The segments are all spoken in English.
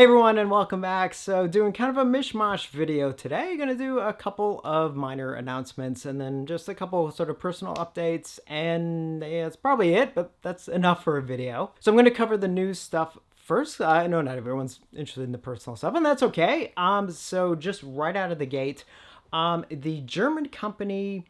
Hey everyone, and welcome back. So doing kind of a mishmash video today. Gonna do a couple of minor announcements and then just a couple sort of personal updates, and yeah, that's probably it, but that's enough for a video. So I'm gonna cover the news stuff first. I know not everyone's interested in the personal stuff, and that's okay. So just right out of the gate, the German company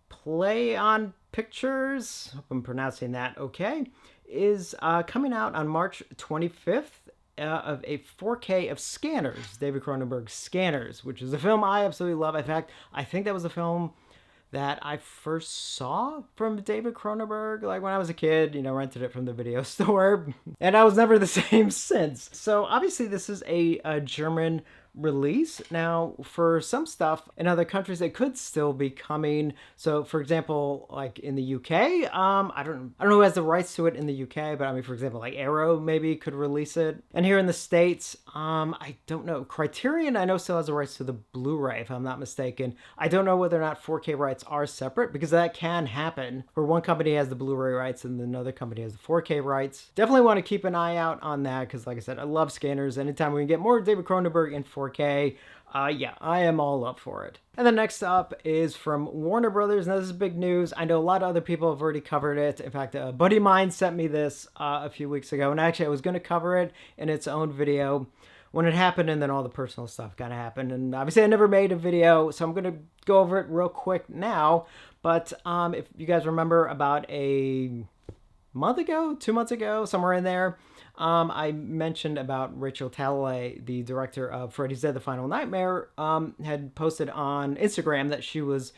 Play on Pictures, hope I'm pronouncing that okay, is coming out on March 25th of a 4K of Scanners, David Cronenberg's Scanners, which is a film I absolutely love. In fact, I think that was a film that I first saw from David Cronenberg, like when I was a kid, rented it from the video store, and I was never the same since. So obviously this is a German release. Now, for some stuff in other countries, it could still be coming. So, for example, like in the UK, I don't know who has the rights to it in the UK, but I mean, for example, like Arrow maybe could release it. And here in the States, I don't know. Criterion, I know, still has the rights to the Blu-ray, if I'm not mistaken. I don't know whether or not 4K rights are separate, because that can happen, where one company has the Blu-ray rights and another company has the 4K rights. Definitely want to keep an eye out on that, because like I said, I love Scanners. Anytime we can get more David Cronenberg in 4K, yeah, I am all up for it. And then next up is from Warner Brothers. Now, this is big news. I know a lot of other people have already covered it. In fact, a buddy of mine sent me this a few weeks ago, and actually I was going to cover it in its own video when it happened, and then all the personal stuff kind of happened. And obviously I never made a video, so I'm going to go over it real quick now. But if you guys remember, about a month ago, 2 months ago, somewhere in there, I mentioned about Rachel Talalay, the director of Freddy's Dead: The Final Nightmare, had posted on Instagram that she was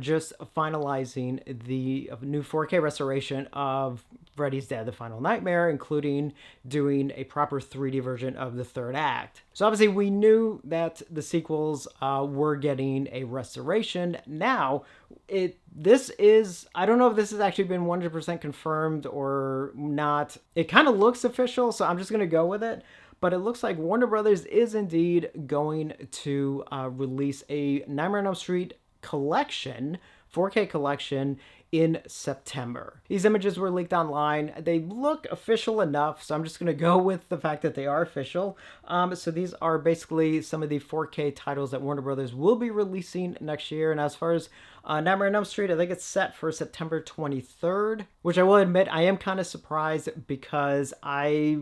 just finalizing the new 4K restoration of Freddy's Dead: The Final Nightmare, including doing a proper 3D version of the third act. So obviously we knew that the sequels were getting a restoration. Now, this is, I don't know if this has actually been 100% confirmed or not. It kind of looks official, so I'm just going to go with it. But it looks like Warner Brothers is indeed going to release a Nightmare on Elm Street collection, 4K collection, in September. These images were leaked online. They look official enough, so I'm just going to go with the fact that they are official. So these are basically some of the 4K titles that Warner Brothers will be releasing next year. And as far as Nightmare on Elm Street, I think it's set for September 23rd, which I will admit I am kind of surprised, because I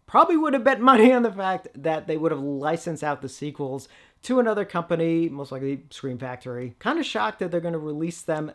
probably would have bet money on the fact that they would have licensed out the sequels to another company, most likely Scream Factory. Kind of shocked that they're going to release them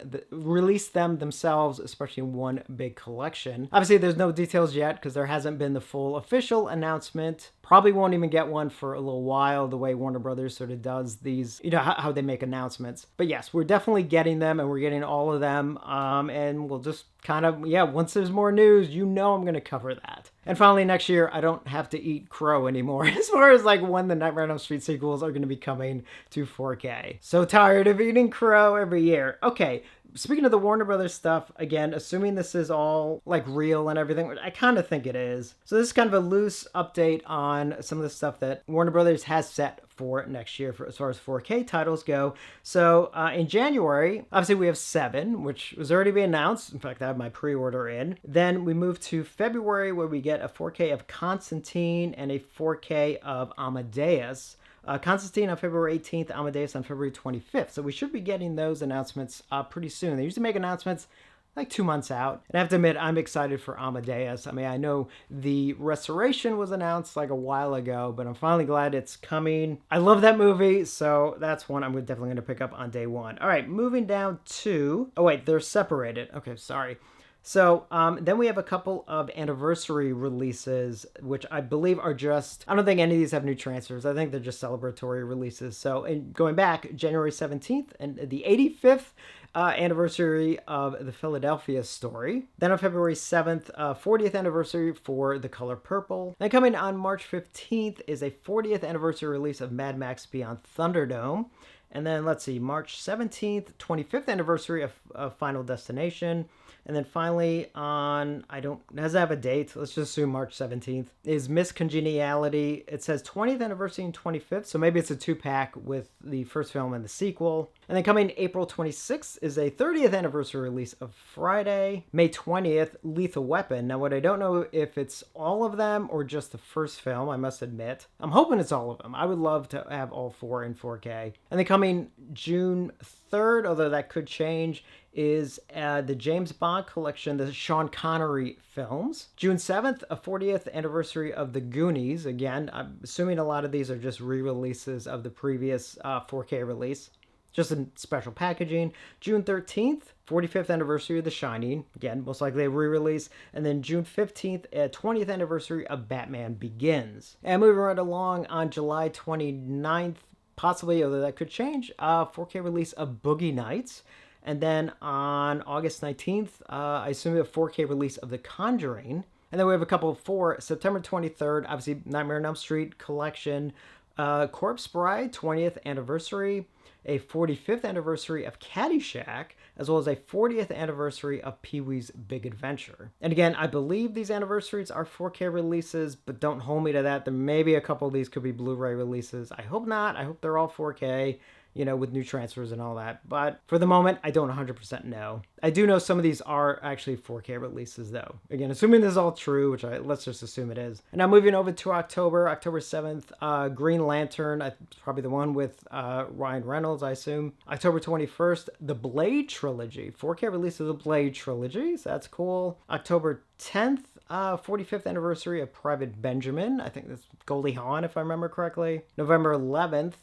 themselves, especially in one big collection. Obviously, there's no details yet, because there hasn't been the full official announcement. Probably won't even get one for a little while, the way Warner Brothers sort of does these, how they make announcements. But yes, we're definitely getting them, and we're getting all of them. And we'll just kind of, once there's more news, I'm going to cover that. And finally, next year, I don't have to eat crow anymore, as far as like when the Nightmare on Elm Street sequels are going to be coming to 4K. So tired of eating crow every year. Okay, speaking of the Warner Brothers stuff, again, assuming this is all like real and everything, which I kind of think it is. So this is kind of a loose update on some of the stuff that Warner Brothers has set for next year as far as 4K titles go. So in January, obviously we have Seven, which was already been announced. In fact, I have my pre-order in. Then we move to February, where we get a 4K of Constantine and a 4K of Amadeus. Constantine on February 18th, Amadeus on February 25th. So we should be getting those announcements pretty soon. They usually make announcements like 2 months out. And I have to admit, I'm excited for Amadeus. I mean, I know the restoration was announced like a while ago, but I'm finally glad it's coming. I love that movie, so that's one I'm definitely going to pick up on day one. All right, moving down to... Oh, wait, they're separated. Okay, sorry. So then we have a couple of anniversary releases, which I believe are just, I don't think any of these have new transfers. I think they're just celebratory releases. So going back, January 17th and the 85th anniversary of the Philadelphia Story. Then on February 7th, 40th anniversary for The Color Purple. Then coming on March 15th is a 40th anniversary release of Mad Max Beyond Thunderdome. And then let's see, March 17th, 25th anniversary of Final Destination. And then finally on, it doesn't have a date, let's just assume March 17th, is Miss Congeniality. It says 20th anniversary and 25th, so maybe it's a 2-pack with the first film and the sequel. And then coming April 26th is a 30th anniversary release of Friday. May 20th, Lethal Weapon. Now, what I don't know if it's all of them or just the first film, I must admit. I'm hoping it's all of them. I would love to have all 4 in 4K. And then coming June 3rd, although that could change, is the James Bond collection, the Sean Connery films. June 7th, a 40th anniversary of The Goonies. Again, I'm assuming a lot of these are just re-releases of the previous 4K release, just in special packaging. June 13th, 45th anniversary of The Shining. Again, most likely a re-release. And then June 15th, a 20th anniversary of Batman Begins. And moving right along, on July 29th, possibly, although that could change, 4K release of Boogie Nights. And then on August 19th, I assume a 4K release of The Conjuring. And then we have a couple for September 23rd, obviously Nightmare on Elm Street collection, Corpse Bride 20th anniversary, a 45th anniversary of Caddyshack, as well as a 40th anniversary of Pee-wee's Big Adventure. And again, I believe these anniversaries are 4K releases, but don't hold me to that. There may be a couple of these could be Blu-ray releases. I hope not. I hope they're all 4K. With new transfers and all that. But for the moment, I don't 100% know. I do know some of these are actually 4K releases, though. Again, assuming this is all true, which let's just assume it is. And now moving over to October 7th, Green Lantern, it's probably the one with Ryan Reynolds, I assume. October 21st, the Blade Trilogy. 4K release of the Blade Trilogy, so that's cool. October 10th, 45th anniversary of Private Benjamin. I think that's Goldie Hawn, if I remember correctly. November 11th,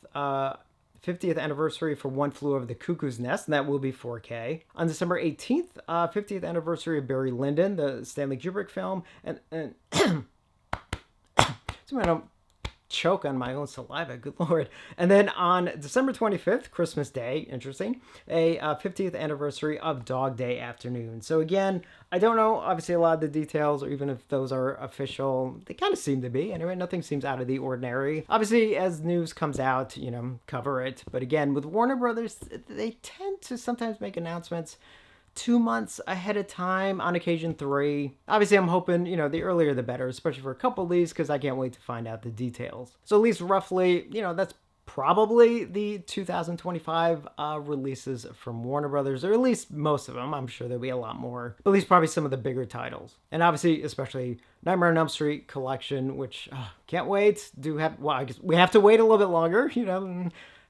50th anniversary for One Flew Over the Cuckoo's Nest, and that will be 4K. On December 18th, 50th anniversary of Barry Lyndon, the Stanley Kubrick film, and so I don't choke on my own saliva, good lord. And then on December 25th, Christmas Day, interesting, a 50th anniversary of Dog Day Afternoon. So again, I don't know, obviously, a lot of the details, or even if those are official. They kind of seem to be. Anyway, nothing seems out of the ordinary. Obviously, as news comes out, cover it. But again, with Warner Brothers, they tend to sometimes make announcements 2 months ahead of time, on occasion 3. Obviously, I'm hoping, the earlier the better, especially for a couple of these, because I can't wait to find out the details. So at least roughly, that's probably the 2025 releases from Warner Brothers, or at least most of them. I'm sure there'll be a lot more, but at least probably some of the bigger titles. And obviously, especially Nightmare on Elm Street collection, which can't wait. I guess we have to wait a little bit longer,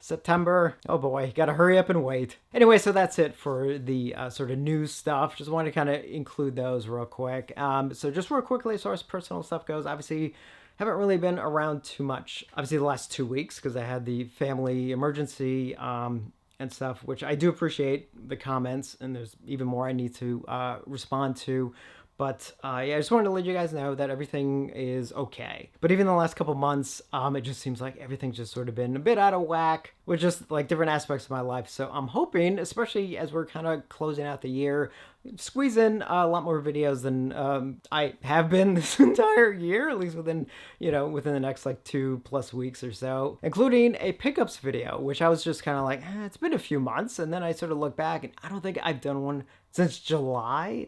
September. Oh boy, gotta hurry up and wait. Anyway, so that's it for the sort of news stuff. Just wanted to kind of include those real quick. So just real quickly, as far as personal stuff goes, obviously haven't really been around too much. Obviously the last 2 weeks, because I had the family emergency and stuff, which I do appreciate the comments, and there's even more I need to respond to. But yeah, I just wanted to let you guys know that everything is okay. But even the last couple months, it just seems like everything's just sort of been a bit out of whack with just like different aspects of my life. So I'm hoping, especially as we're kind of closing out the year, squeeze in a lot more videos than I have been this entire year, at least within the next like 2+ weeks or so, including a pickups video, which I was just kind of like, it's been a few months. And then I sort of look back and I don't think I've done one since July.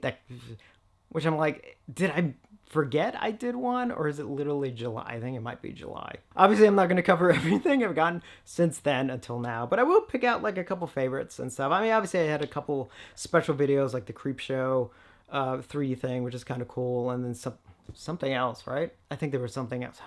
Which I'm like, did I forget I did one, or is it literally July? I think it might be July. Obviously, I'm not going to cover everything I've gotten since then until now, but I will pick out like a couple favorites and stuff. I mean, obviously, I had a couple special videos like the Creep Show 3D thing, which is kind of cool, and then something else, right? I think there was something else.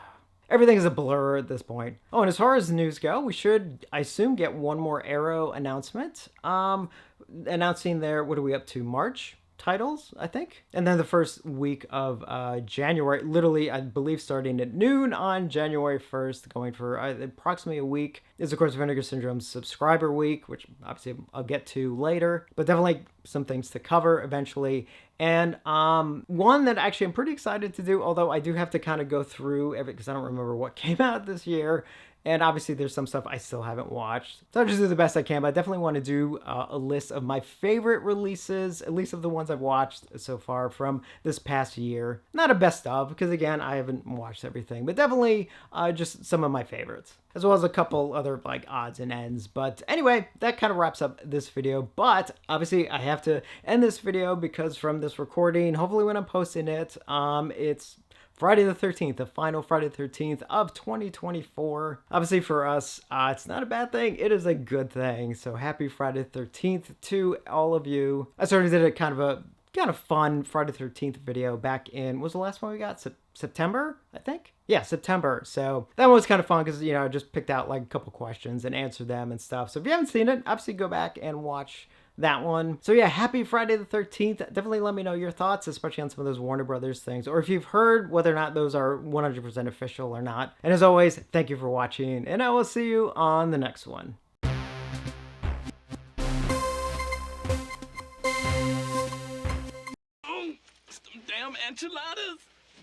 Everything is a blur at this point. Oh, and as far as news go, we should, I assume, get one more Arrow announcement. Announcing their, what are we up to, March titles, I think. And then the first week of January, literally, I believe starting at noon on January 1st, going for approximately a week, is of course Vinegar Syndrome's subscriber week, which obviously I'll get to later, but definitely some things to cover eventually. And one that actually I'm pretty excited to do, although I do have to kind of go through everything because I don't remember what came out this year. And obviously there's some stuff I still haven't watched. So I'll just do the best I can, but I definitely want to do a list of my favorite releases, at least of the ones I've watched so far from this past year. Not a best of, because again, I haven't watched everything, but definitely just some of my favorites, as well as a couple other like odds and ends. But anyway, that kind of wraps up this video. But obviously I have to end this video because from this recording, hopefully when I'm posting it, it's Friday the 13th, the final Friday the 13th of 2024. Obviously for us, it's not a bad thing. It is a good thing. So happy Friday the 13th to all of you. I sort of did a kind of fun Friday the 13th video back in, was the last one we got? September, I think? Yeah, September. So that one was kind of fun because, I just picked out like a couple questions and answered them and stuff. So if you haven't seen it, obviously go back and watch that one. So yeah, happy Friday the 13th. Definitely let me know your thoughts, especially on some of those Warner Brothers things, or if you've heard whether or not those are 100% official or not. And as always, thank you for watching, and I will see you on the next one. Some damn enchiladas!